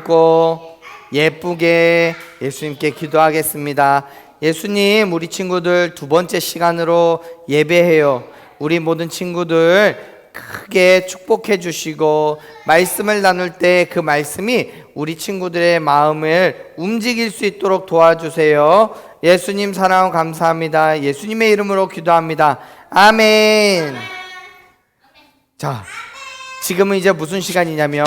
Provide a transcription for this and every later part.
믿고 예쁘게 예수님께 기도하겠습니다. 예수님, 우리 친구들 두 번째 시간으로 예배해요. 우리 모든 친구들 크게 축복해 주시고 말씀을 나눌 때 그 말씀이 우리 친구들의 마음을 움직일 수 있도록 도와주세요. 예수님 사랑 감사합니다. 예수님의 이름으로 기도합니다. 아멘. 자, 지금은 이제 무슨 시간이냐면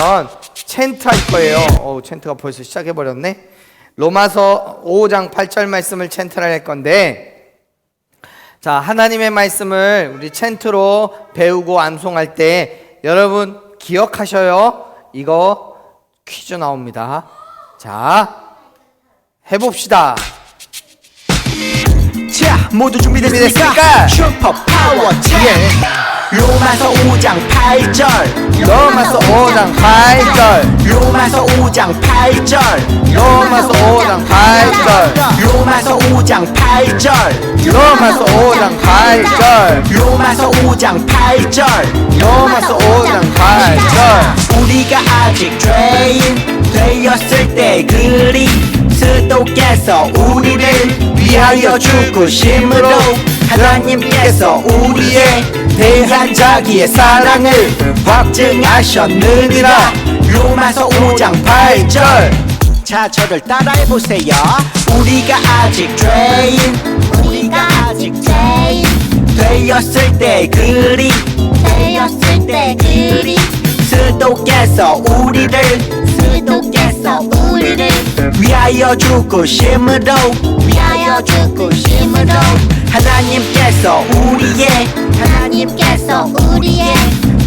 챈트 할 거예요. 챈트가 벌써 시작해버렸네. 로마서 5장 8절 말씀을 챈트를 할 건데, 자, 하나님의 말씀을 우리 챈트로 배우고 암송할 때 여러분 기억하셔요. 이거 퀴즈 나옵니다. 자, 해봅시다. 자, 모두 준비됐습니까? 슈퍼 파워 챔. 로마서 5장 8절. 로마서 5장 8절. 로마서 5장 8절. 로마서 5장 8절. 로마서 5장 8절. 로마서 5장 8절. 로마서 5장 8절. 로마서 5장 8절. 우리가 아직 죄인 되었을 때 그리스도께서 우리를 위하여 죽으심으로 하나님께서 우리에 대한 자기의 사랑을 확증하셨느니라. 로마서 5장 8절. 자, 저를 따라해보세요. 우리가 아직 죄인 되었을 때 그리스도께서 우리를 위하여 죽으심으로 하나님께서 우리의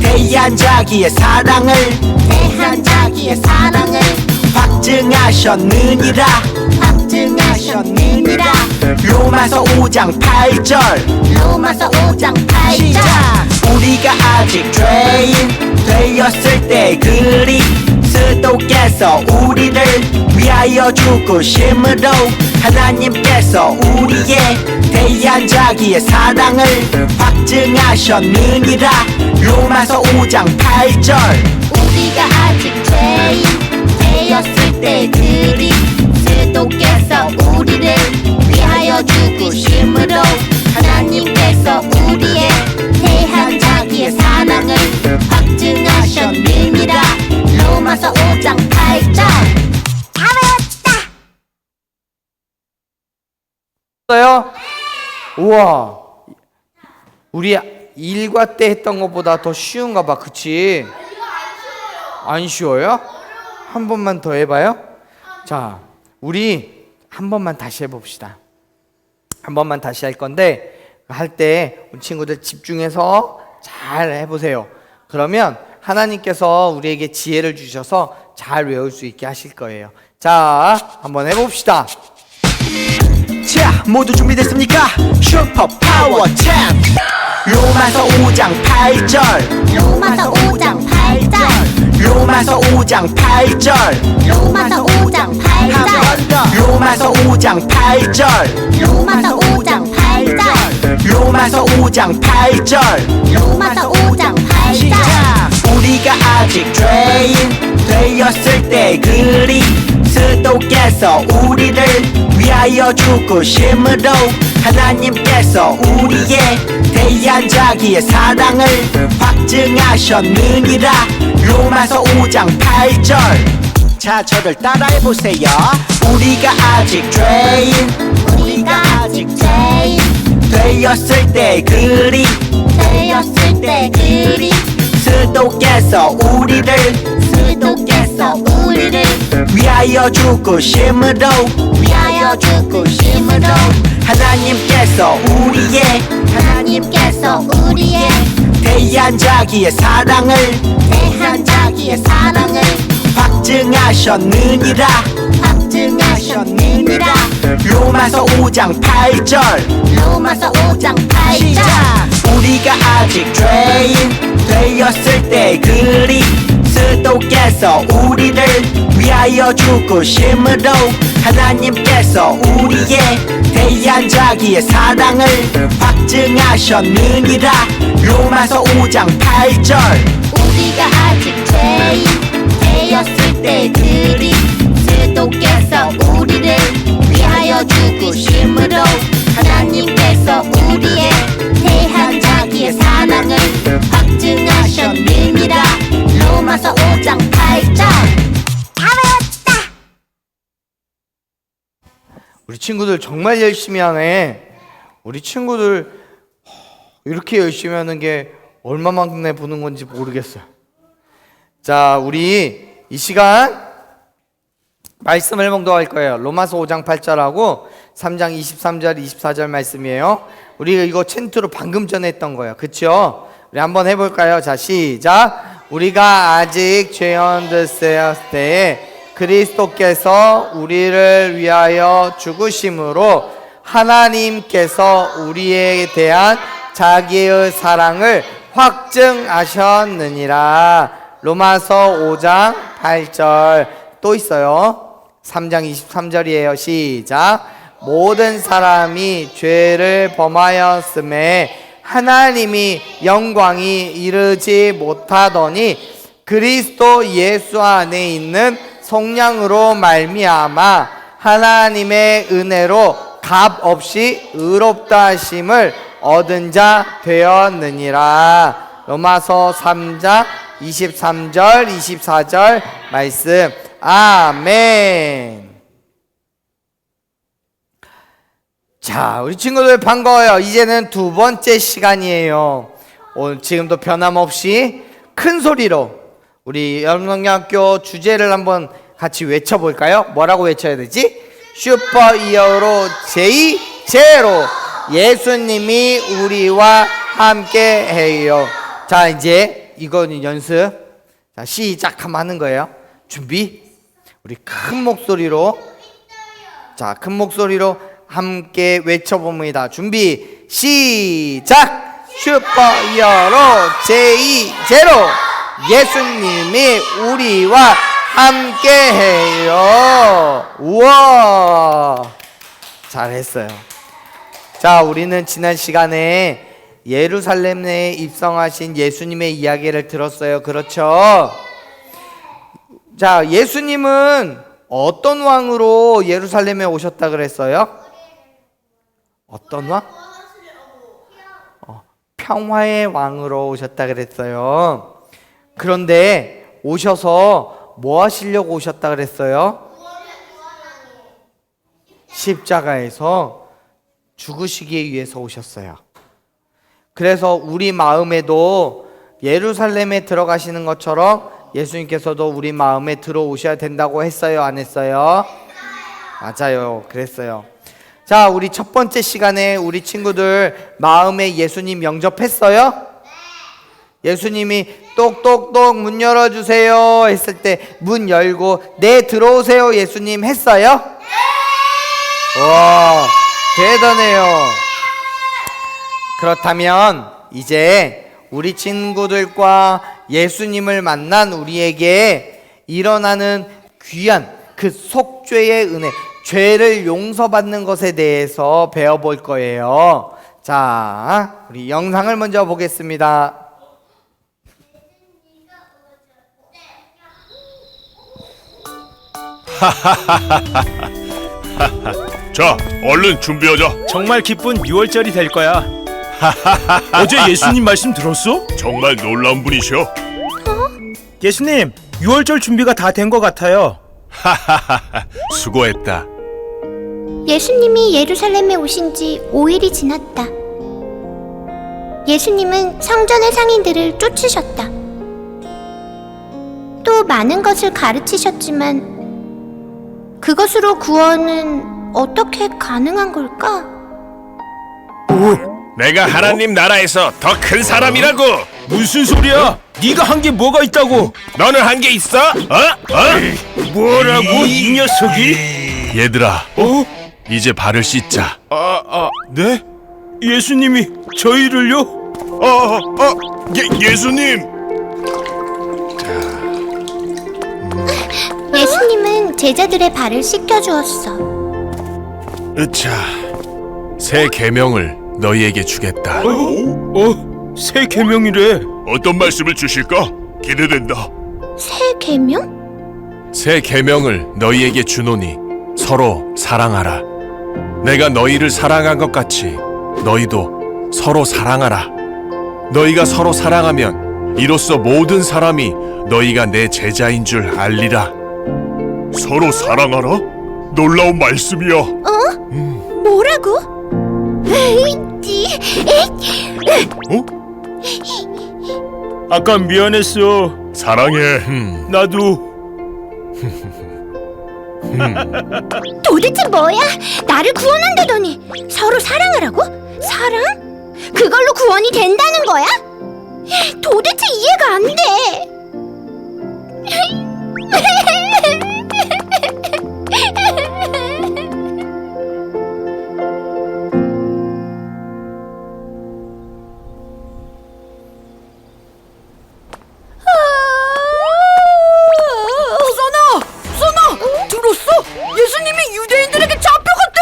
대한 자기의 사랑을 확증하셨느니라. 로마서 5장 8절. 시작. 우리가 아직 죄인 되었을 때 그리스도께서 우리를 위하여 죽으심으로 하나님께서 우리에 대한 자기의 사랑을 확증하셨느니라. 로마서 5장 8절. 우리가 아직 죄인 되었을 때 그리스도께서 우리를 위하여 죽으심으로 하나님께서 우리에 대한 자기의 사랑을 확증하셨느니라. 로마서 5장 8절. 다 외웠다. 어요? 우와, 우리 일과 때 했던 것보다 더 쉬운가 봐. 그치? 안 쉬워요? 한 번만 더 해봐요. 자, 우리 한 번만 다시 해봅시다. 한 번만 다시 할 건데, 할 때 우리 친구들 집중해서 잘 해보세요. 그러면 하나님께서 우리에게 지혜를 주셔서 잘 외울 수 있게 하실 거예요. 자, 한번 해봅시다. 자, 모두 준비됐습니까? 슈퍼 파워 챔. 로마서 5장 8절. 로마서 5장 8절. 로마서 5장 8절. 로마서 5장 8절. 로마서 5장 8절. 로마서 5장 8절. 로마서 5장 8절. 로마서 5장 8절. 시작. 우리가 아직 죄인 되었을 때 그리스도께서 우리를 위하여 죽으심으로 하나님께서 우리에 대한 자기의 사랑을 확증하셨느니라. 로마서 5장 8절. 자, 저를 따라해보세요. 우리가 아직 죄인 되었을 때 그리스도께서 우리를 위하여 죽으심으로 하나님께서 우리에 대한 자기의 사랑을 확증하셨느니라. 로마서 5장 8절. 로마서 5장 8절. 시작. 우리가 아직 죄인 되었을 때 그리스도께서 우리를 위하여 죽으심으로 하나님께서 우리에 대한 자기의 사랑을 확증하셨느니라. 로마서 5장 8절. 우리가 아직 죄인 되었을 때 그리스도께서 우리를 위하여 죽으심으로 하나님께서 우리에 대한 자기의 사랑을 확증하셨느니라. 로마서 5장 8절. 다 외웠다. 우리 친구들 정말 열심히 하네. 우리 친구들 이렇게 열심히 하는 게 얼마만에 보는 건지 모르겠어요. 자, 우리 이 시간 말씀을 봉독할 거예요. 로마서 5장 8절하고 3장 23절 24절 말씀이에요. 우리 이거 챈트로 방금 전에 했던 거예요. 그쵸? 우리 한번 해볼까요? 자, 시작. 우리가 아직 죄인되었을 때에 그리스도께서 우리를 위하여 죽으심으로 하나님께서 우리에 대한 자기의 사랑을 확증하셨느니라. 로마서 5장 8절 또 있어요. 3장 23절이에요. 시작. 모든 사람이 죄를 범하였음에 하나님이 영광이 이르지 못하더니 그리스도 예수 안에 있는 성령으로 말미암아 하나님의 은혜로 값없이 의롭다 하심을 얻은 자 되었느니라. 로마서 3장 23절 24절 말씀. 아멘. 자, 우리 친구들 반가워요. 이제는 두 번째 시간이에요. 오늘 지금도 변함없이 큰 소리로 우리 영성학교 주제를 한번 같이 외쳐볼까요? 뭐라고 외쳐야 되지? 슈퍼히어로 제이 제로. 예수님이 우리와 함께 해요. 자, 이제 이거는 연습. 자, 시작하면 하는 거예요. 준비. 우리 큰 목소리로. 자, 큰 목소리로 함께 외쳐봅니다. 준비 시작. 슈퍼히어로 제이 제로. 예수님이 우리와 함께해요. 우와, 잘했어요. 자, 우리는 지난 시간에 예루살렘에 입성하신 예수님의 이야기를 들었어요. 그렇죠? 자, 예수님은 어떤 왕으로 예루살렘에 오셨다 그랬어요? 어떤 왕? 평화의 왕으로 오셨다 그랬어요. 그런데 오셔서 뭐 하시려고 오셨다 그랬어요? 십자가에서 죽으시기 위해서 오셨어요. 그래서 우리 마음에도 예루살렘에 들어가시는 것처럼 예수님께서도 우리 마음에 들어오셔야 된다고 했어요? 안 했어요? 맞아요. 그랬어요. 자, 우리 첫 번째 시간에 우리 친구들 마음에 예수님 영접했어요? 예수님이 똑똑똑 문 열어주세요 했을 때 문 열고 네 들어오세요 예수님 했어요? 와, 대단해요. 그렇다면 이제 우리 친구들과 예수님을 만난 우리에게 일어나는 귀한 그 속죄의 은혜, 죄를 용서받는 것에 대해서 배워볼 거예요. 자, 우리 영상을 먼저 보겠습니다. 자, 얼른 준비하자. 정말 기쁜 6월절이 될 거야. 어제 예수님 말씀 들었어? 정말 놀라운 분이셔. 예수님, 6월절 준비가 다 된 것 같아요. 수고했다. 예수님이 예루살렘에 오신 지 5일이 지났다. 예수님은 성전의 상인들을 쫓으셨다. 또 많은 것을 가르치셨지만 그것으로 구원은 어떻게 가능한 걸까? 내가 하나님 나라에서 더 큰 사람이라고. 무슨 소리야? 네가 한 게 뭐가 있다고? 너는 한 게 있어? 뭐라고 이 녀석이? 얘들아, 이제 발을 씻자. 네? 예수님이 저희를요? 예수님. 예수님은 제자들의 발을 씻겨주었어. 자, 새 계명을 너희에게 주겠다. 새 계명이래. 어떤 말씀을 주실까? 기대된다. 새 계명? 새 계명을 너희에게 주노니 서로 사랑하라. 내가 너희를 사랑한 것 같이 너희도 서로 사랑하라. 너희가 서로 사랑하면 이로써 모든 사람이 너희가 내 제자인 줄 알리라. 서로 사랑하라? 놀라운 말씀이야. 뭐라고? 어? 아까 미안했어. 사랑해. 나도. 도대체 뭐야? 나를 구원한다더니 서로 사랑하라고? 사랑? 그걸로 구원이 된다는 거야? 도대체 이해가 안 돼. 써나 들었어? 예수님이 유대인들에게 잡혀갔대.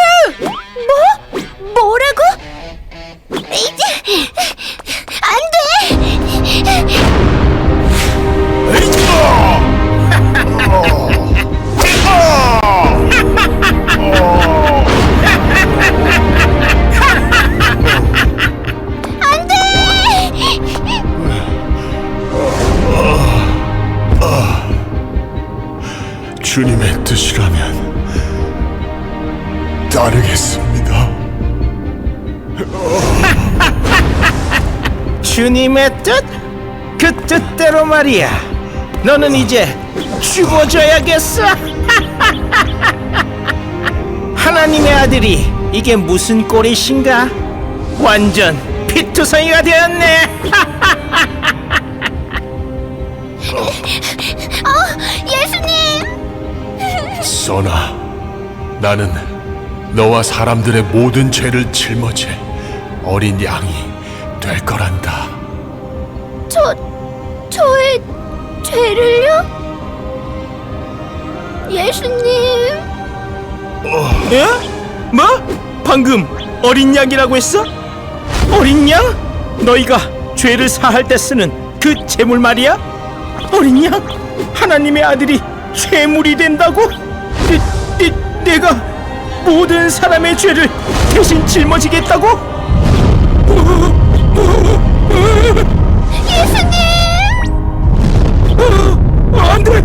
뭐라고? 이제 안 돼. 안 돼. 주님의 뜻이라면 따르겠습니다. 주님의 뜻? 그 뜻대로 말이야. 너는 이제 죽어줘야겠어. 하나님의 아들이 이게 무슨 꼴이신가? 완전 피투성이가 되었네. 예수님. 써나, 나는 너와 사람들의 모든 죄를 짊어질 어린 양이 될 거란다. 저의 죄를요? 예수님. 예? 뭐? 방금 어린 양이라고 했어? 어린 양? 너희가 죄를 사할 때 쓰는 그 제물 말이야? 어린 양? 하나님의 아들이 죄물이 된다고? 내가 모든 사람의 죄를 대신 짊어지겠다고? 예수님. 안 돼!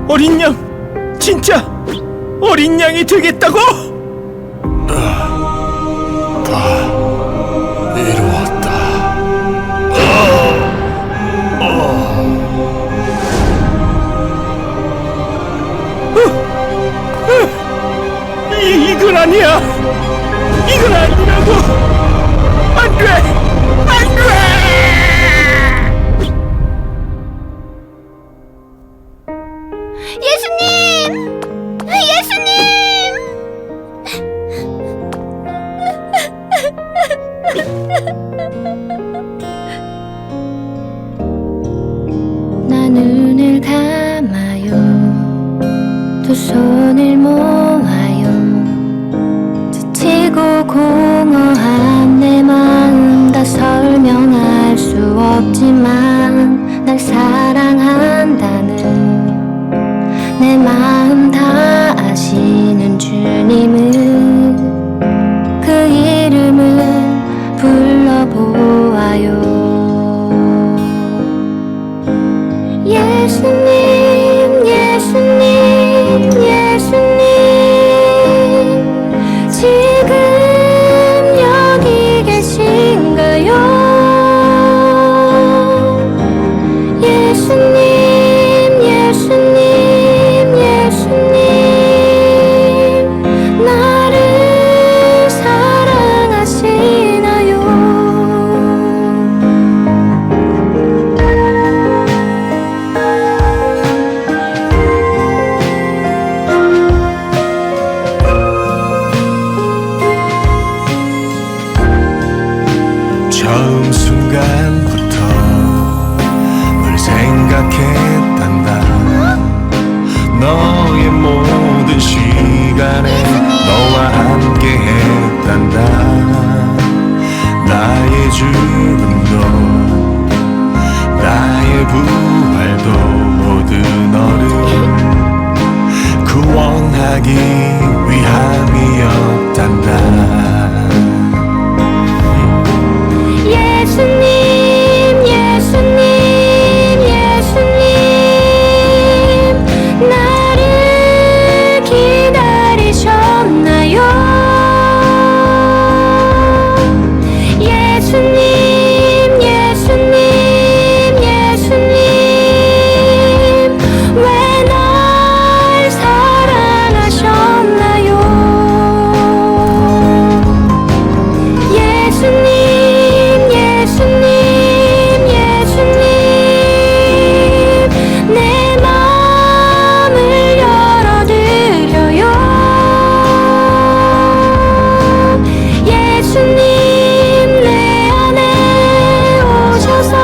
어린 양, 진짜 어린 양이 되겠다고? 다 이루었다. 이건 아니야. 이건 아니라고. 안 돼. 안 돼. 예수님. 예수님. 나 눈을 감아요. 두 손을 모아요. 지치고 공허한 내 마음 다 설명할 수 없지만 날 사랑한다는 내 마음 다 아시는 주님을 그 이름을 불러보아요. 예수님 예수님 예수님 지금 여기 계신가요? 예수님 예수님 예수님 구원하기 위함이었단다. 예수님 예수님 예수님 나를 기다리셨나요? 예수님 예수님 예수님 왜 날 사랑하셨나요? 예수님 예수님 예수님 내 마음을 열어드려요. 예수님 내 안에 오셔서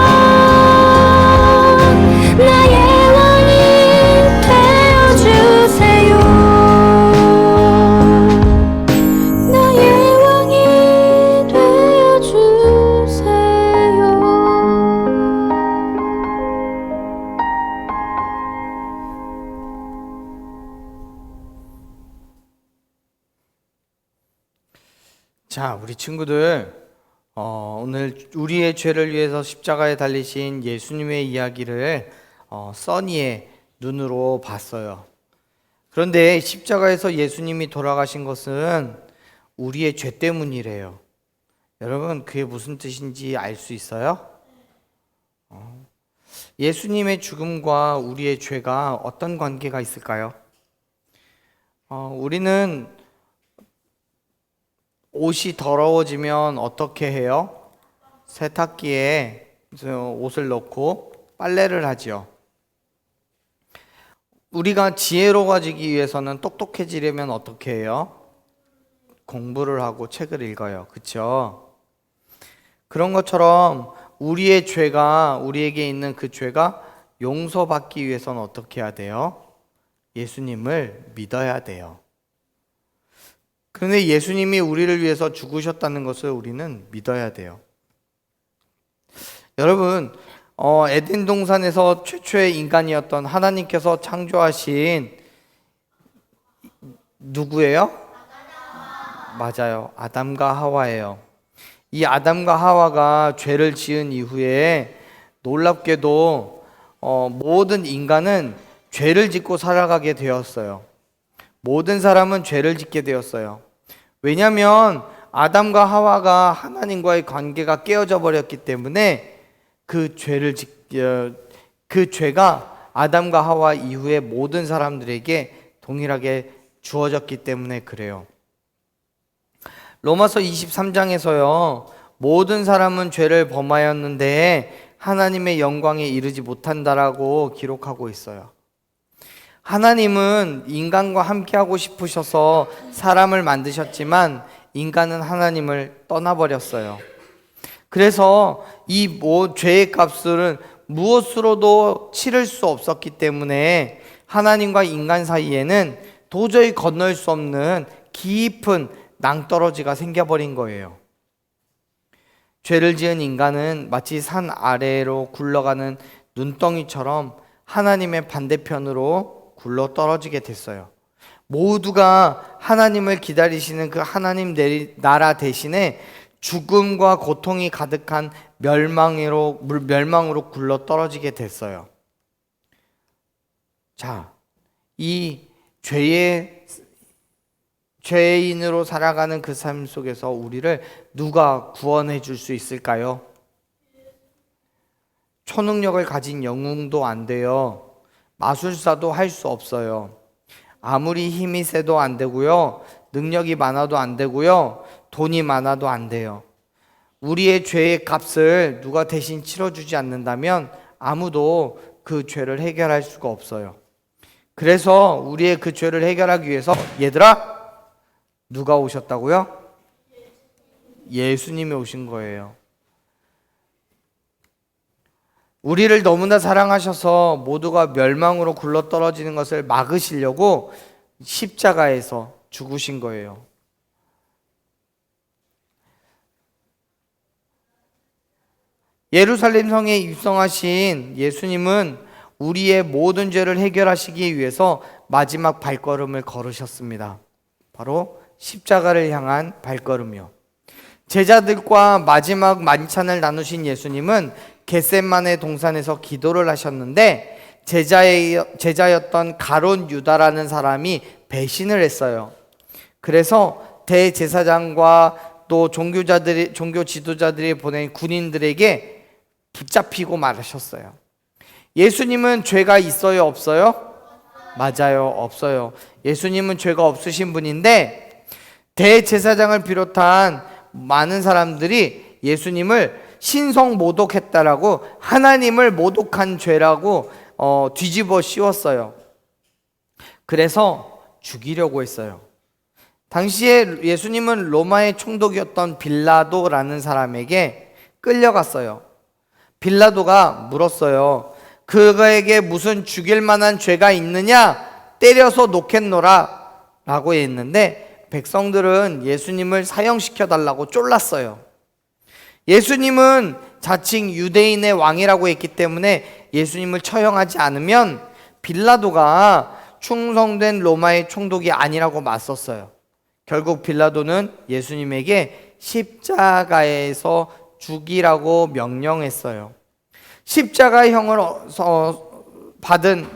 나의 왕이 되어주세요. 나의 왕이 되어주세요. 자, 우리 친구들, 오늘 우리의 죄를 위해서 십자가에 달리신 예수님의 이야기를 써니의 눈으로 봤어요. 그런데 십자가에서 예수님이 돌아가신 것은 우리의 죄 때문이래요. 여러분, 그게 무슨 뜻인지 알 수 있어요? 예수님의 죽음과 우리의 죄가 어떤 관계가 있을까요? 우리는 옷이 더러워지면 어떻게 해요? 세탁기에 옷을 넣고 빨래를 하죠. 우리가 지혜로워지기 위해서는 똑똑해지려면 어떻게 해요? 공부를 하고 책을 읽어요. 그렇죠? 그런 것처럼 우리의 죄가, 우리에게 있는 그 죄가 용서받기 위해서는 어떻게 해야 돼요? 예수님을 믿어야 돼요. 그런데 예수님이 우리를 위해서 죽으셨다는 것을 우리는 믿어야 돼요. 여러분, 에덴 동산에서 최초의 인간이었던 하나님께서 창조하신 누구예요? 맞아요. 아담과 하와예요. 이 아담과 하와가 죄를 지은 이후에 놀랍게도 모든 인간은 죄를 짓고 살아가게 되었어요. 모든 사람은 죄를 짓게 되었어요. 왜냐하면 아담과 하와가 하나님과의 관계가 깨어져 버렸기 때문에 그 죄가 아담과 하와 이후에 모든 사람들에게 동일하게 주어졌기 때문에 그래요. 로마서 23장에서요, 모든 사람은 죄를 범하였는데 하나님의 영광에 이르지 못한다라고 기록하고 있어요. 하나님은 인간과 함께하고 싶으셔서 사람을 만드셨지만 인간은 하나님을 떠나버렸어요. 그래서 이 죄의 값은 무엇으로도 치를 수 없었기 때문에 하나님과 인간 사이에는 도저히 건널 수 없는 깊은 낭떠러지가 생겨버린 거예요. 죄를 지은 인간은 마치 산 아래로 굴러가는 눈덩이처럼 하나님의 반대편으로 굴러 떨어지게 됐어요. 모두가 하나님을 기다리시는 그 하나님 나라 대신에 죽음과 고통이 가득한 멸망으로 굴러 떨어지게 됐어요. 자, 이 죄인으로 살아가는 그 삶 속에서 우리를 누가 구원해 줄 수 있을까요? 초능력을 가진 영웅도 안 돼요. 마술사도 할 수 없어요. 아무리 힘이 세도 안 되고요. 능력이 많아도 안 되고요. 돈이 많아도 안 돼요. 우리의 죄의 값을 누가 대신 치러주지 않는다면 아무도 그 죄를 해결할 수가 없어요. 그래서 우리의 그 죄를 해결하기 위해서 얘들아, 누가 오셨다고요? 예수님이 오신 거예요. 우리를 너무나 사랑하셔서 모두가 멸망으로 굴러떨어지는 것을 막으시려고 십자가에서 죽으신 거예요. 예루살렘 성에 입성하신 예수님은 우리의 모든 죄를 해결하시기 위해서 마지막 발걸음을 걸으셨습니다. 바로 십자가를 향한 발걸음이요. 제자들과 마지막 만찬을 나누신 예수님은 겟세마네 동산에서 기도를 하셨는데 제자였던 가룟 유다라는 사람이 배신을 했어요. 그래서 대제사장과 또 종교 지도자들이 보낸 군인들에게 붙잡히고 말하셨어요. 예수님은 죄가 있어요, 없어요? 맞아요, 없어요. 예수님은 죄가 없으신 분인데 대제사장을 비롯한 많은 사람들이 예수님을 신성 모독했다라고, 하나님을 모독한 죄라고 뒤집어 씌웠어요. 그래서 죽이려고 했어요. 당시에 예수님은 로마의 총독이었던 빌라도라는 사람에게 끌려갔어요. 빌라도가 물었어요. 그에게 무슨 죽일 만한 죄가 있느냐? 때려서 놓겠노라 라고 했는데 백성들은 예수님을 사형시켜 달라고 쫄랐어요. 예수님은 자칭 유대인의 왕이라고 했기 때문에 예수님을 처형하지 않으면 빌라도가 충성된 로마의 총독이 아니라고 맞섰어요. 결국 빌라도는 예수님에게 십자가에서 죽이라고 명령했어요. 십자가형을 받은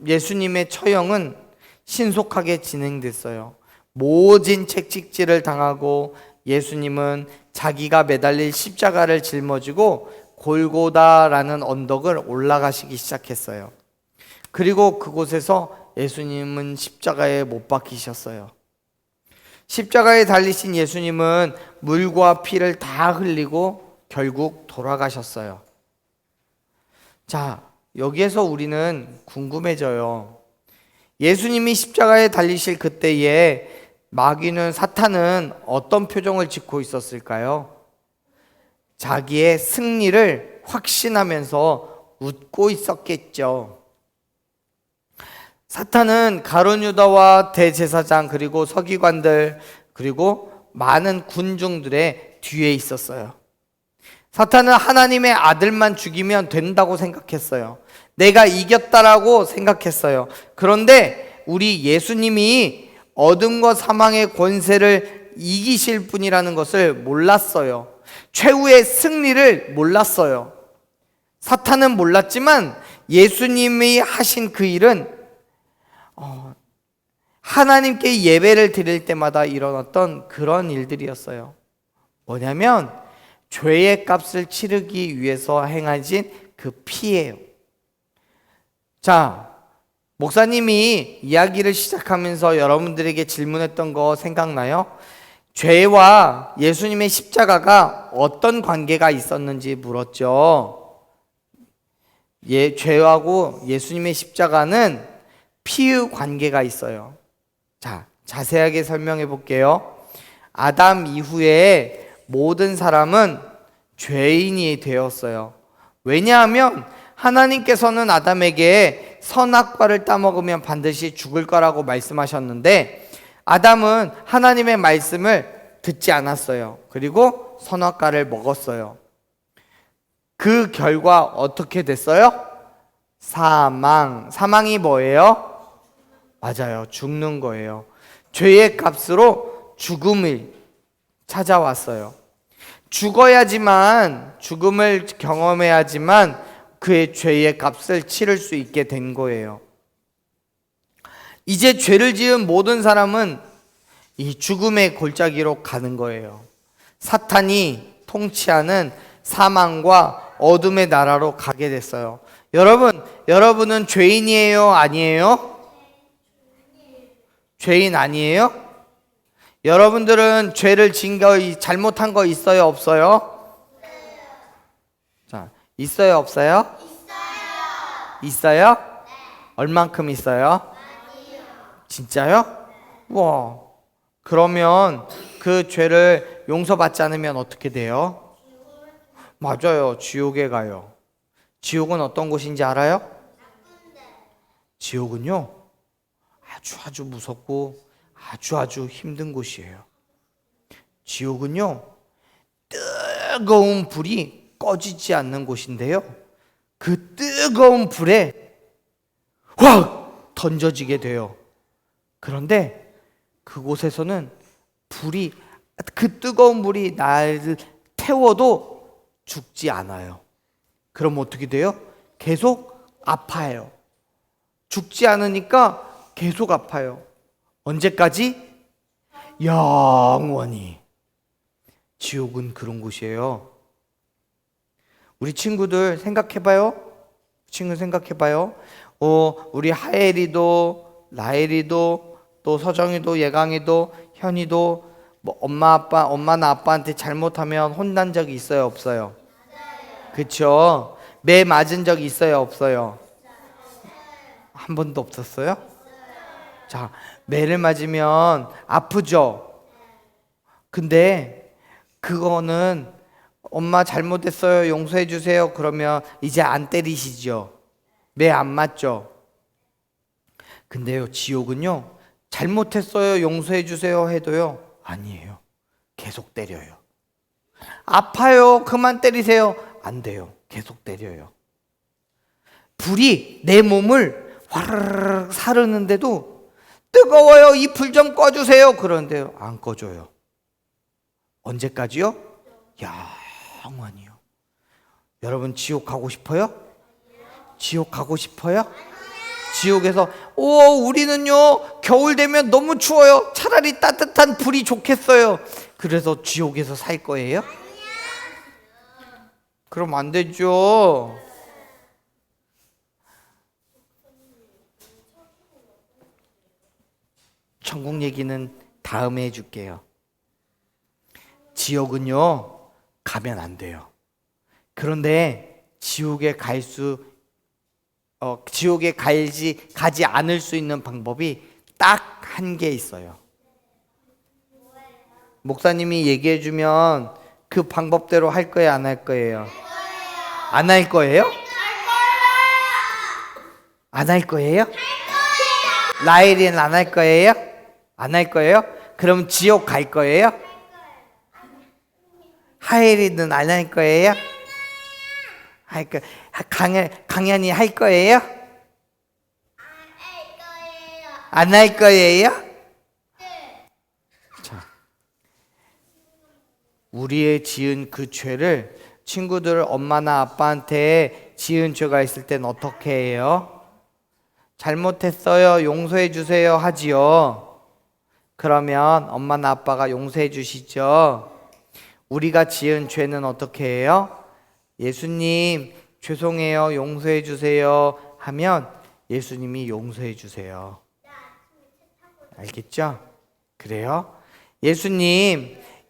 예수님의 처형은 신속하게 진행됐어요. 모진 채찍질을 당하고 예수님은 자기가 매달릴 십자가를 짊어지고 골고다라는 언덕을 올라가시기 시작했어요. 그리고 그곳에서 예수님은 십자가에 못 박히셨어요. 십자가에 달리신 예수님은 물과 피를 다 흘리고 결국 돌아가셨어요. 자, 여기에서 우리는 궁금해져요. 예수님이 십자가에 달리실 그때에 마귀는, 사탄은 어떤 표정을 짓고 있었을까요? 자기의 승리를 확신하면서 웃고 있었겠죠. 사탄은 가룟 유다와 대제사장 그리고 서기관들 그리고 많은 군중들의 뒤에 있었어요. 사탄은 하나님의 아들만 죽이면 된다고 생각했어요. 내가 이겼다라고 생각했어요. 그런데 우리 예수님이 어둠과 사망의 권세를 이기실 분이라는 것을 몰랐어요. 최후의 승리를 몰랐어요. 사탄은 몰랐지만 예수님이 하신 그 일은 하나님께 예배를 드릴 때마다 일어났던 그런 일들이었어요. 뭐냐면 죄의 값을 치르기 위해서 행하신 그 피예요. 자, 목사님이 이야기를 시작하면서 여러분들에게 질문했던 거 생각나요? 죄와 예수님의 십자가가 어떤 관계가 있었는지 물었죠. 죄하고 예수님의 십자가는 피의 관계가 있어요. 자, 자세하게 설명해 볼게요. 아담 이후에 모든 사람은 죄인이 되었어요. 왜냐하면 하나님께서는 아담에게 선악과를 따먹으면 반드시 죽을 거라고 말씀하셨는데 아담은 하나님의 말씀을 듣지 않았어요. 그리고 선악과를 먹었어요. 그 결과 어떻게 됐어요? 사망이 뭐예요? 맞아요. 죽는 거예요. 죄의 값으로 죽음이 찾아왔어요. 죽음을 경험해야지만 그의 죄의 값을 치를 수 있게 된 거예요. 이제 죄를 지은 모든 사람은 이 죽음의 골짜기로 가는 거예요. 사탄이 통치하는 사망과 어둠의 나라로 가게 됐어요. 여러분은 죄인이에요? 아니에요? 죄인 아니에요? 여러분들은 죄를 진 거, 잘못한 거 있어요? 없어요? 자, 있어요? 없어요? 있어요? 얼만큼 있어요? 진짜요? 와, 그러면 그 죄를 용서받지 않으면 어떻게 돼요? 맞아요. 지옥에 가요. 지옥은 어떤 곳인지 알아요? 지옥은요, 아주 무섭고 아주 힘든 곳이에요. 지옥은요, 뜨거운 불이 꺼지지 않는 곳인데요, 그 뜨거운 불에 확 던져지게 돼요. 그런데 그곳에서는 불이, 그 뜨거운 불이 나를 태워도 죽지 않아요. 그럼 어떻게 돼요? 계속 아파요. 죽지 않으니까 계속 아파요. 언제까지? 영원히. 지옥은 그런 곳이에요. 우리 친구들 생각해봐요. 친구 생각해봐요. 우리 하엘이도, 라엘이도, 또 서정이도, 예강이도, 현이도 뭐 엄마나 아빠한테 잘못하면 혼난 적이 있어요, 없어요? 그쵸? 매 맞은 적이 있어요, 없어요? 한 번도 없었어요? 자, 매를 맞으면 아프죠? 근데 그거는 엄마 잘못했어요, 용서해 주세요 그러면 이제 안 때리시죠? 매 안 맞죠? 근데요, 지옥은요, 잘못했어요, 용서해 주세요 해도요, 아니에요. 계속 때려요. 아파요, 그만 때리세요. 안 돼요. 계속 때려요. 불이 내 몸을 화르르 사르는데도 뜨거워요, 이 불 좀 꺼주세요 그런데요, 안 꺼줘요. 언제까지요? 영원히요. 여러분 지옥 가고 싶어요? 지옥 가고 싶어요? 지옥에서 우리는요 겨울 되면 너무 추워요, 차라리 따뜻한 불이 좋겠어요. 그래서 지옥에서 살 거예요? 그럼 안 되죠. 천국 얘기는 다음에 해줄게요. 지옥은요 가면 안 돼요. 그런데 지옥에 가지 않을 수 있는 방법이 딱 한 개 있어요. 목사님이 얘기해주면 그 방법대로 할 거예요, 안 할 거예요? 안 할 거예요? 안 할 거예요? 라헬이는 안 할 거예요? 안 할 거예요? 그럼 지옥 갈 거예요? 하엘이는 안 할 거예요? 강연이 할 거예요? 안 할 거예요? 자, 우리의 지은 그 죄를 친구들 엄마나 아빠한테 지은 죄가 있을 땐 어떻게 해요? 잘못했어요, 용서해 주세요 하지요. 그러면 엄마나 아빠가 용서해 주시죠. 우리가 지은 죄는 어떻게 해요? 예수님 죄송해요, 용서해 주세요 하면 예수님이 용서해 주세요. 알겠죠? 그래요?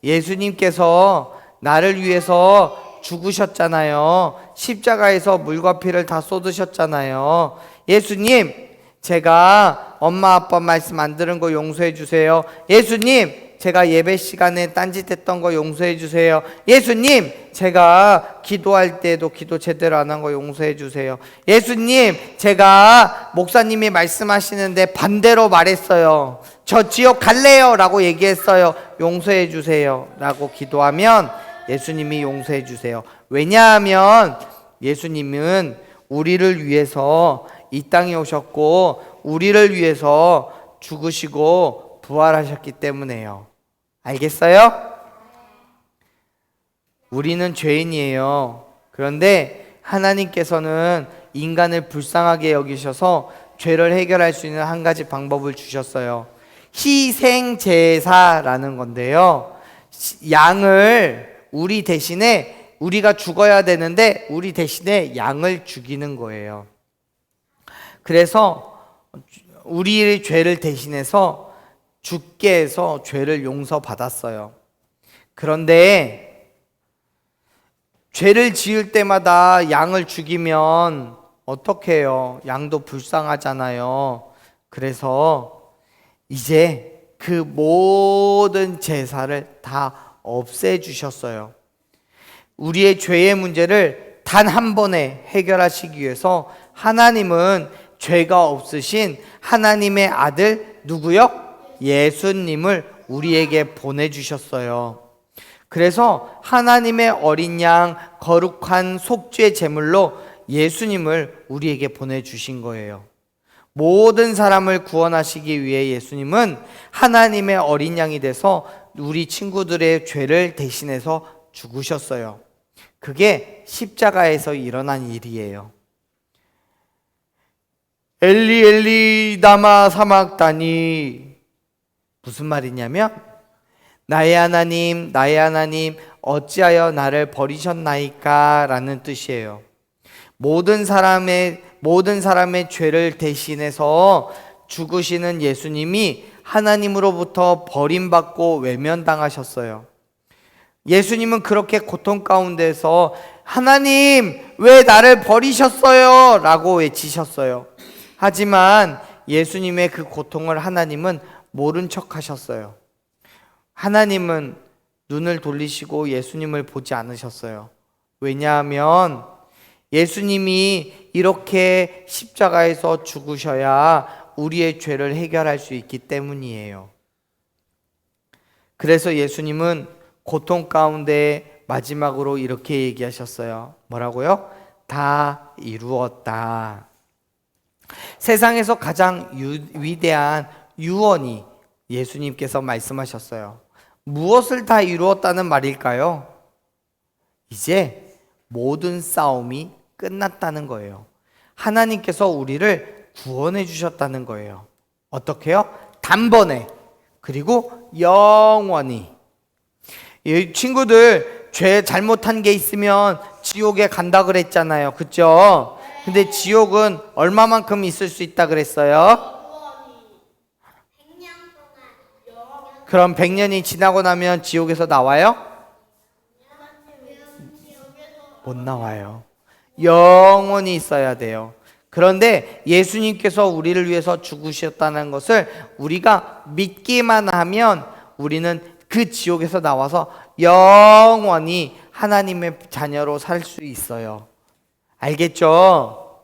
예수님께서 나를 위해서 죽으셨잖아요. 십자가에서 물과 피를 다 쏟으셨잖아요. 예수님, 제가 엄마 아빠 말씀 안 들은 거 용서해 주세요. 예수님, 제가 예배 시간에 딴짓했던 거 용서해 주세요. 예수님, 제가 기도할 때도 기도 제대로 안 한 거 용서해 주세요. 예수님, 제가 목사님이 말씀하시는데 반대로 말했어요. 저 지옥 갈래요 라고 얘기했어요. 용서해 주세요 라고 기도하면 예수님이 용서해 주세요. 왜냐하면 예수님은 우리를 위해서 이 땅에 오셨고 우리를 위해서 죽으시고 부활하셨기 때문에요. 알겠어요? 우리는 죄인이에요. 그런데 하나님께서는 인간을 불쌍하게 여기셔서 죄를 해결할 수 있는 한 가지 방법을 주셨어요. 희생제사라는 건데요, 양을 우리 대신에, 우리가 죽어야 되는데 우리 대신에 양을 죽이는 거예요. 그래서 우리의 죄를 대신해서 죽게 해서 죄를 용서받았어요. 그런데 죄를 지을 때마다 양을 죽이면 어떻게 해요? 양도 불쌍하잖아요. 그래서 이제 그 모든 제사를 다 없애주셨어요. 우리의 죄의 문제를 단 한 번에 해결하시기 위해서 하나님은 죄가 없으신 하나님의 아들 누구요? 예수님을 우리에게 보내주셨어요. 그래서 하나님의 어린 양 거룩한 속죄 제물로 예수님을 우리에게 보내주신 거예요. 모든 사람을 구원하시기 위해 예수님은 하나님의 어린 양이 돼서 우리 친구들의 죄를 대신해서 죽으셨어요. 그게 십자가에서 일어난 일이에요. 엘리 엘리 다마 사막다니, 무슨 말이냐면 나의 하나님 어찌하여 나를 버리셨나이까 라는 뜻이에요. 모든 사람의 죄를 대신해서 죽으시는 예수님이 하나님으로부터 버림받고 외면당하셨어요. 예수님은 그렇게 고통 가운데서 하나님 왜 나를 버리셨어요? 라고 외치셨어요. 하지만 예수님의 그 고통을 하나님은 모른 척 하셨어요. 하나님은 눈을 돌리시고 예수님을 보지 않으셨어요. 왜냐하면 예수님이 이렇게 십자가에서 죽으셔야 우리의 죄를 해결할 수 있기 때문이에요. 그래서 예수님은 고통 가운데 마지막으로 이렇게 얘기하셨어요. 뭐라고요? 다 이루었다. 세상에서 가장 위대한 유언이 예수님께서 말씀하셨어요. 무엇을 다 이루었다는 말일까요? 이제 모든 싸움이 끝났다는 거예요. 하나님께서 우리를 구원해 주셨다는 거예요. 어떻게요? 단번에, 그리고 영원히. 이 친구들 죄 잘못한 게 있으면 지옥에 간다 그랬잖아요. 그죠? 근데 지옥은 얼마만큼 있을 수 있다 그랬어요? 그럼 100년이 지나고 나면 지옥에서 나와요? 못 나와요. 영원히 있어야 돼요. 그런데 예수님께서 우리를 위해서 죽으셨다는 것을 우리가 믿기만 하면 우리는 그 지옥에서 나와서 영원히 하나님의 자녀로 살 수 있어요. 알겠죠?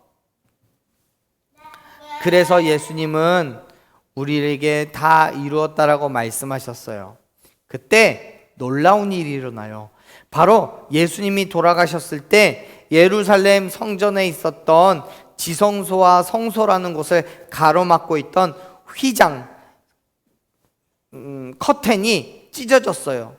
그래서 예수님은 우리에게 다 이루었다라고 말씀하셨어요. 그때 놀라운 일이 일어나요. 바로 예수님이 돌아가셨을 때 예루살렘 성전에 있었던 지성소와 성소라는 곳을 가로막고 있던 휘장, 커튼이 찢어졌어요.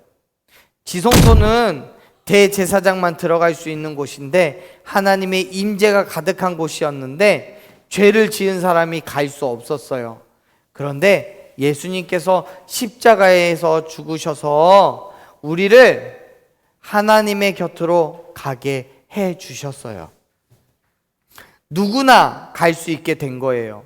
지성소는 대제사장만 들어갈 수 있는 곳인데 하나님의 임재가 가득한 곳이었는데 죄를 지은 사람이 갈 수 없었어요. 그런데 예수님께서 십자가에서 죽으셔서 우리를 하나님의 곁으로 가게 해 주셨어요. 누구나 갈 수 있게 된 거예요.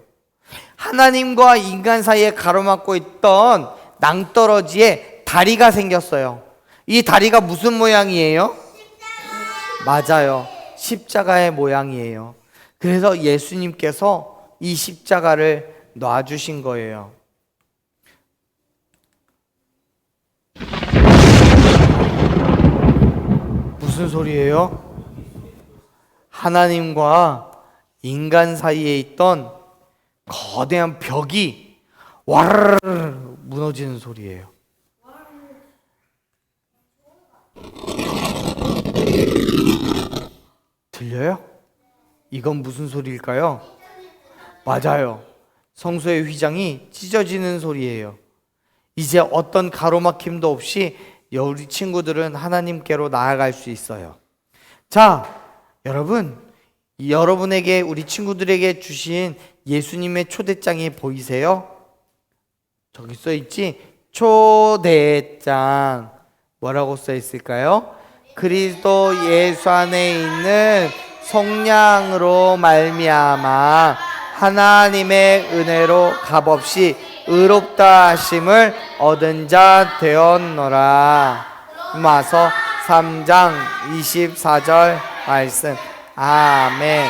하나님과 인간 사이에 가로막고 있던 낭떠러지에 다리가 생겼어요. 이 다리가 무슨 모양이에요? 맞아요. 십자가의 모양이에요. 그래서 예수님께서 이 십자가를 놔주신 거예요. 무슨 소리예요? 하나님과 인간 사이에 있던 거대한 벽이 와르르 무너지는 소리예요. 들려요? 이건 무슨 소리일까요? 맞아요. 성소의 휘장이 찢어지는 소리예요. 이제 어떤 가로막힘도 없이 우리 친구들은 하나님께로 나아갈 수 있어요. 자, 여러분에게 우리 친구들에게 주신 예수님의 초대장이 보이세요? 저기 써 있지? 초대장. 뭐라고 써 있을까요? 그리스도 예수 안에 있는 성령으로 말미암아 하나님의 은혜로 값없이 의롭다 하심을 얻은 자 되었노라. 로마서 3장 24절 말씀. 아멘.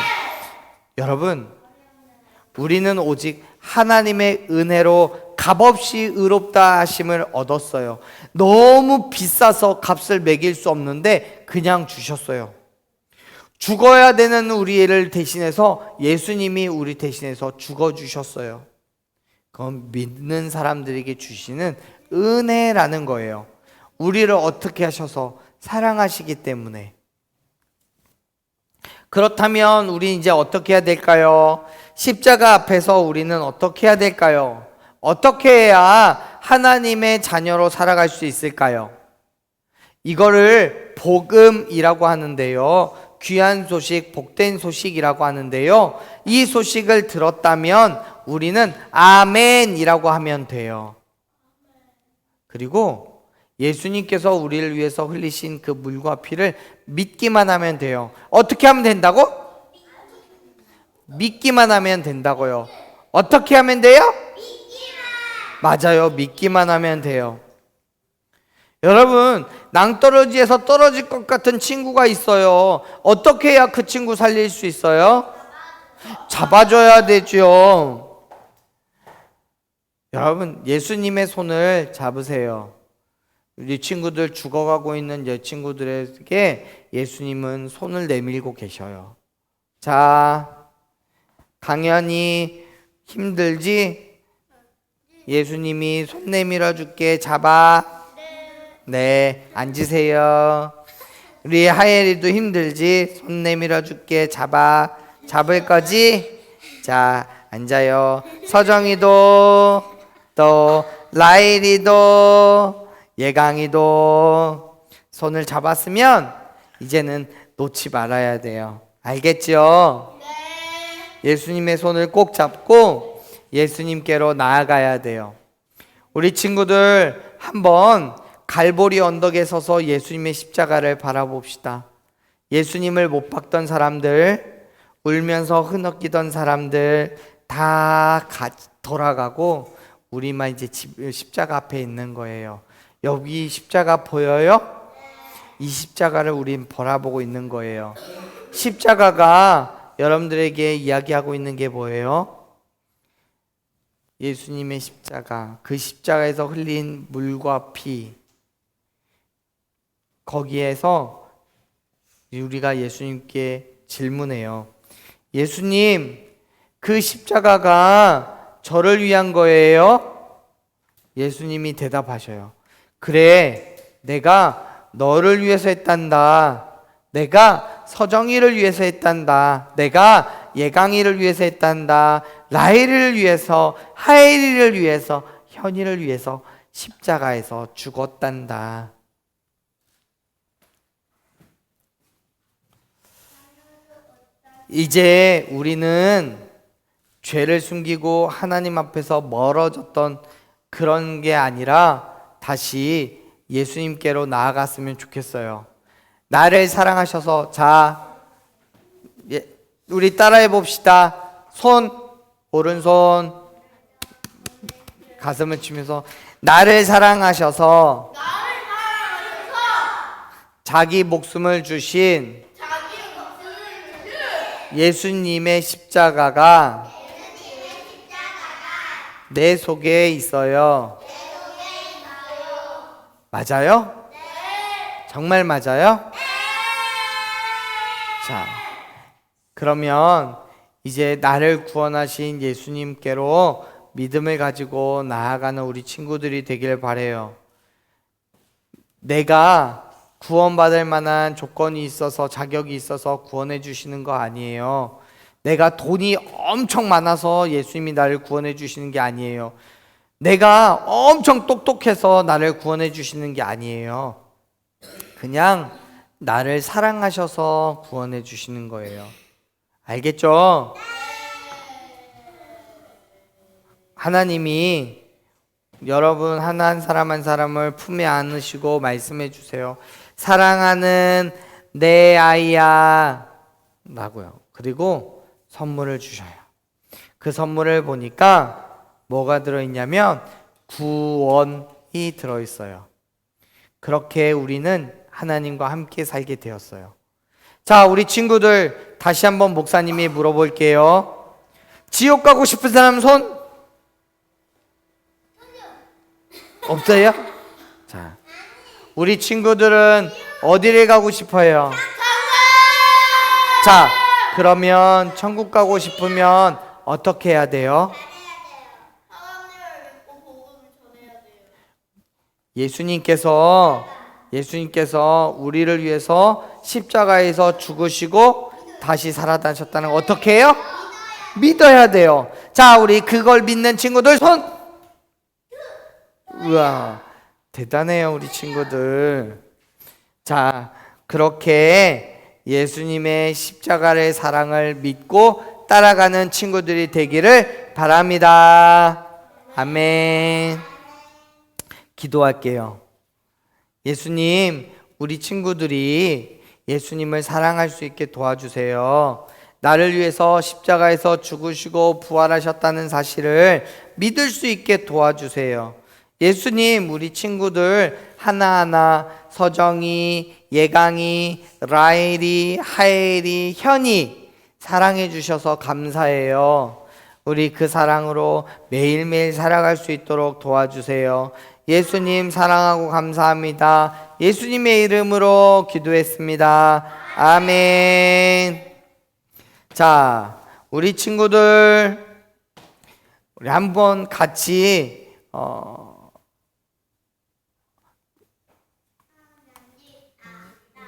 여러분, 우리는 오직 하나님의 은혜로 값없이 의롭다 하심을 얻었어요. 너무 비싸서 값을 매길 수 없는데 그냥 주셨어요. 죽어야 되는 우리를 대신해서 예수님이 우리 대신해서 죽어주셨어요. 그건 믿는 사람들에게 주시는 은혜라는 거예요. 우리를 어떻게 하셔서 사랑하시기 때문에. 그렇다면 우리 이제 어떻게 해야 될까요? 십자가 앞에서 우리는 어떻게 해야 될까요? 어떻게 해야 하나님의 자녀로 살아갈 수 있을까요? 이거를 복음이라고 하는데요. 귀한 소식, 복된 소식이라고 하는데요. 이 소식을 들었다면 우리는 아멘이라고 하면 돼요. 그리고 예수님께서 우리를 위해서 흘리신 그 물과 피를 믿기만 하면 돼요. 어떻게 하면 된다고? 믿기만 하면 된다고요. 어떻게 하면 돼요? 맞아요. 믿기만 하면 돼요. 여러분, 낭떠러지에서 떨어질 것 같은 친구가 있어요. 어떻게 해야 그 친구 살릴 수 있어요? 잡아줘야 되죠. 여러분, 예수님의 손을 잡으세요. 우리 친구들 죽어가고 있는 내 친구들에게 예수님은 손을 내밀고 계셔요. 자, 강연이 힘들지? 예수님이 손 내밀어 줄게. 잡아. 네, 앉으세요. 우리 하예리도 힘들지? 손 내밀어 줄게. 잡아. 잡을 거지? 자, 앉아요. 서정이도, 또 라일이도, 예강이도 손을 잡았으면 이제는 놓지 말아야 돼요. 알겠죠? 예수님의 손을 꼭 잡고 예수님께로 나아가야 돼요. 우리 친구들 한번 갈보리 언덕에 서서 예수님의 십자가를 바라봅시다. 예수님을 못 봤던 사람들, 울면서 흐느끼던 사람들 다 돌아가고 우리만 이제 십자가 앞에 있는 거예요. 여기 십자가 보여요? 이 십자가를 우린 바라보고 있는 거예요. 십자가가 여러분들에게 이야기하고 있는 게 뭐예요? 예수님의 십자가, 그 십자가에서 흘린 물과 피, 거기에서 우리가 예수님께 질문해요. 예수님, 그 십자가가 저를 위한 거예요? 예수님이 대답하셔요. 그래, 내가 너를 위해서 했단다. 내가 서정이를 위해서 했단다. 내가 예강이를 위해서 했단다. 라헬을 위해서, 하엘이를 위해서, 현이를 위해서 십자가에서 죽었단다. 이제 우리는 죄를 숨기고 하나님 앞에서 멀어졌던 그런 게 아니라 다시 예수님께로 나아갔으면 좋겠어요. 나를 사랑하셔서, 자, 우리 따라해 봅시다. 손, 오른손, 가슴을 치면서 나를 사랑하셔서 자기 목숨을 주신 예수님의 십자가가 내 속에 있어요. 맞아요? 정말 맞아요? 자, 그러면 이제 나를 구원하신 예수님께로 믿음을 가지고 나아가는 우리 친구들이 되길 바래요. 내가 구원받을 만한 조건이 있어서, 자격이 있어서 구원해 주시는 거 아니에요. 내가 돈이 엄청 많아서 예수님이 나를 구원해 주시는 게 아니에요. 내가 엄청 똑똑해서 나를 구원해 주시는 게 아니에요. 그냥 나를 사랑하셔서 구원해 주시는 거예요. 알겠죠? 하나님이 여러분 하나 한 사람 한 사람을 품에 안으시고 말씀해 주세요. 사랑하는 내 아이야 라고요. 그리고 선물을 주셔요. 그 선물을 보니까 뭐가 들어있냐면 구원이 들어있어요. 그렇게 우리는 하나님과 함께 살게 되었어요. 자, 우리 친구들 다시 한번 목사님이 물어볼게요. 지옥 가고 싶은 사람 손? 없어요? 자, 우리 친구들은 어디를 가고 싶어요? 자, 그러면 천국 가고 싶으면 어떻게 해야 돼요? 예수님께서 우리를 위해서 십자가에서 죽으시고 다시 살아나셨다는 거 어떻게 해요? 믿어야 돼요. 자, 우리 그걸 믿는 친구들 손. 우와, 대단해요, 우리 친구들. 자, 그렇게 예수님의 십자가의 사랑을 믿고 따라가는 친구들이 되기를 바랍니다. 아멘. 기도할게요. 예수님, 우리 친구들이 예수님을 사랑할 수 있게 도와주세요. 나를 위해서 십자가에서 죽으시고 부활하셨다는 사실을 믿을 수 있게 도와주세요. 예수님, 우리 친구들 하나하나 서정이, 예강이, 라엘이, 하엘이, 현이 사랑해 주셔서 감사해요. 우리 그 사랑으로 매일매일 살아갈 수 있도록 도와주세요. 예수님 사랑하고 감사합니다. 예수님의 이름으로 기도했습니다. 아멘. 자, 우리 친구들 우리 한번 같이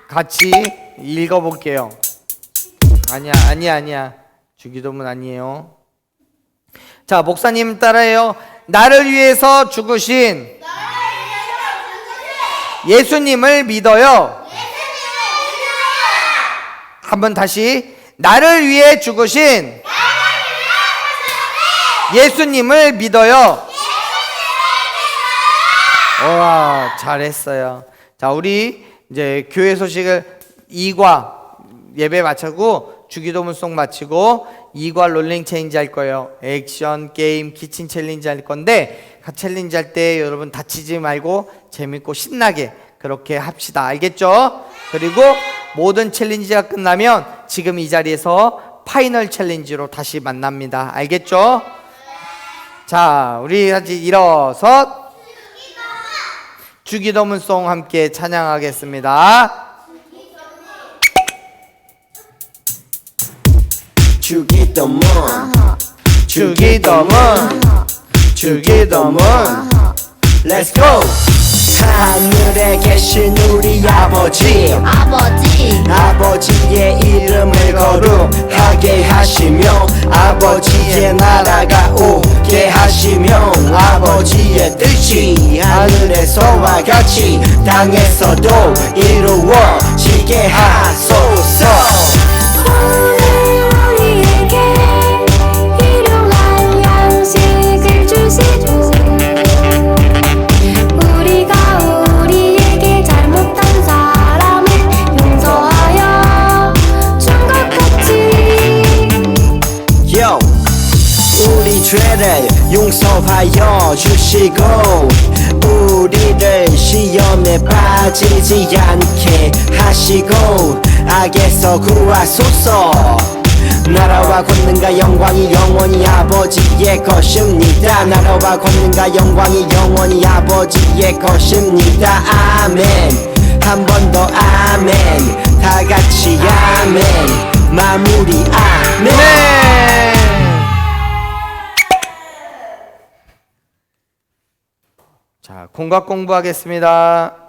같이 읽어볼게요. 아니야. 주기도문 아니에요. 자, 목사님 따라해요. 나를 위해서 죽으신 예수님을 믿어요. 한번 다시. 나를 위해 죽으신 예수님을 믿어요. 와, 잘했어요. 자, 우리 이제 교회 소식을 2과 예배 마치고 주기도문송 마치고 2과 롤링 체인지 할 거예요. 액션 게임 키친 챌린지 할 건데 챌린지 할 때 여러분 다치지 말고 재밌고 신나게 그렇게 합시다. 알겠죠? 그리고 모든 챌린지가 끝나면 지금 이 자리에서 파이널 챌린지로 다시 만납니다. 알겠죠? 자, 우리 같이 일어서 주기도문송 함께 찬양하겠습니다. 주기도문 주기도문 Let's go. 하늘에 계신 우리 아버지의 이름을 거룩하게 하시며 아버지의 나라가 오게 하시며 아버지의 뜻이 하늘에서와 같이 땅에서도 이루어지게 하소서. 우리에게 일용할 양식을 주시고 우리가 우리에게 잘못한 사람을 용서하여 준 것 같이 Yo. 우리 죄를 용서하여 주시고 우리를 시험에 빠지지 않게 하시고 악에서 구하소서. 나라와 권능과 영광이 영원히 아버지의 것입니다. 나라와 권능과 영광이 영원히 아버지의 것입니다. 아멘. 한 번 더 아멘. 다 같이 아멘. 마무리 아멘. 자, 공각 공부하겠습니다.